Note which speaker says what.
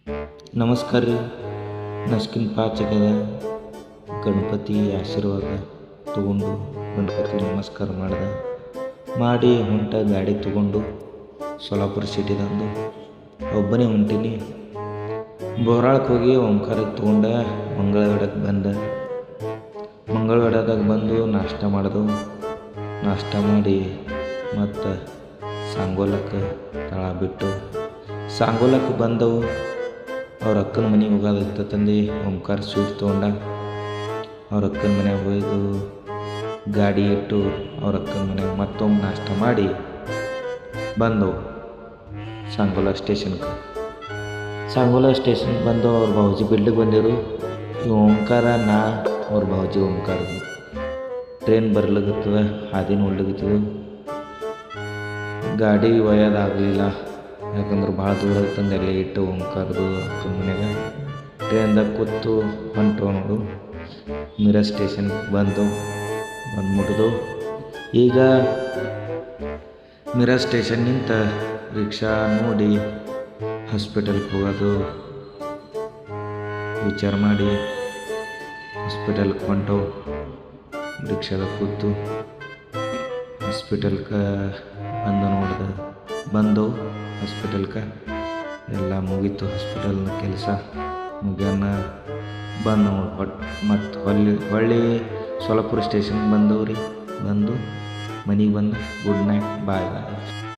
Speaker 1: ನಮಸ್ಕಾರ ರೀ. ನಸ್ಕಿನ್ ಪಾಚಕದ ಗಣಪತಿ ಆಶೀರ್ವಾದ ತಗೊಂಡು ಗಣಪತಿ ನಮಸ್ಕಾರ ಮಾಡಿ ಹೊಂಟ ಗಾಡಿ ತಗೊಂಡು ಸೋಲಾಪುರ ಸಿಟಿದಂದು ಒಬ್ಬನೇ ಹೊಂಟೀನಿ. ಬೋರಾಳಕ್ಕೆ ಹೋಗಿ ಓಂಕಾರಕ್ಕೆ ತೊಗೊಂಡೆ. ಮಂಗಳವಾಡಕ್ಕೆ ಬಂದೆ. ಮಂಗಳವಾಡದಾಗ ಬಂದು ನಾಷ್ಟ ಮಾಡಿ ಮತ್ತು ಸಾಂಗೋಲಕ್ಕೆ ತಳ ಬಿಟ್ಟು ಸಾಂಗೋಲಕ್ಕೆ ಬಂದವು. ಅವ್ರ ಅಕ್ಕನ ಮನೆಗೆ ಹೋಗೋದಿತ್ತ ತಂದು ಓಂಕಾರ ಸ್ವೀಟ್ ತೊಗೊಂಡ. ಅವ್ರ ಅಕ್ಕನ ಮನೆಯಾಗ ಹೋಯ್ದು ಗಾಡಿ ಇಟ್ಟು ಅವ್ರ ಅಕ್ಕನ ಮನೆಯಾಗ ಮತ್ತೊಮ್ಮೆ ನಾಷ್ಟ ಮಾಡಿ ಬಂದವು ಸಾಂಗೋಲ ಸ್ಟೇಷನ್ಗೆ. ಸಾಂಗೋಲ ಸ್ಟೇಷನ್ಗೆ ಬಂದು ಅವ್ರ ಬಾವುಜಿ ಬಿಲ್ಡಿಗೆ ಬಂದಿರು. ಈ ಓಂಕಾರ ಅವ್ರ ಬಾವುಜಿ ಓಂಕಾರದು ಟ್ರೈನ್ ಬರ್ಲಿಕ್ಕತ್ತದ, ಹಾದಿ ನೋಡ್ಲಿಕ್ಕತ್ತದ. ಗಾಡಿ ಒಯ್ಯೋದಾಗಲಿಲ್ಲ, ಯಾಕಂದ್ರೆ ಭಾಳ ದೂರ ಐತಂದು ಎಲ್ಲ ಇಟ್ಟು ಓಂಕಾರದು ಅಕ್ಕನ ಮನೆಯಾಗ ಟ್ರೈನ್ದಾಗ ಕೂತು ಹೊಂಟ್ರು ನೋಡು. ಮಿರಾ ಸ್ಟೇಷನ್ಗೆ ಬಂದು ಮುಟ್ಟಿದು. ಈಗ ಮಿರಾ ಸ್ಟೇಷನ್ ನಿಂತ ರಿಕ್ಷಾ ನೋಡಿ ಹಾಸ್ಪಿಟಲ್ಗೆ ಹೋಗೋದು ವಿಚಾರ ಮಾಡಿ ಹಾಸ್ಪಿಟಲ್ಗೆ ಹೊಂಟವು. ರಿಕ್ಷಾದಾಗ ಕೂತು ಹಾಸ್ಪಿಟಲ್ಗೆ ಬಂದವು. ಹಾಸ್ಪಿಟಲ್ಗೆ ಎಲ್ಲ ಮುಗೀತು. ಹಾಸ್ಪಿಟಲ್ನ ಕೆಲಸ ಮುಗ್ಯಾನ ಬಂದು ಮತ್ತು ಹೊಳ್ಳಿ ಸೋಲಾಪುರ ಸ್ಟೇಷನ್ಗೆ ಬಂದವು ರೀ. ಬಂದು ಮನೆಗೆ ಬಂದು ಗುಡ್ ನೈಟ್, ಬಾಯ್.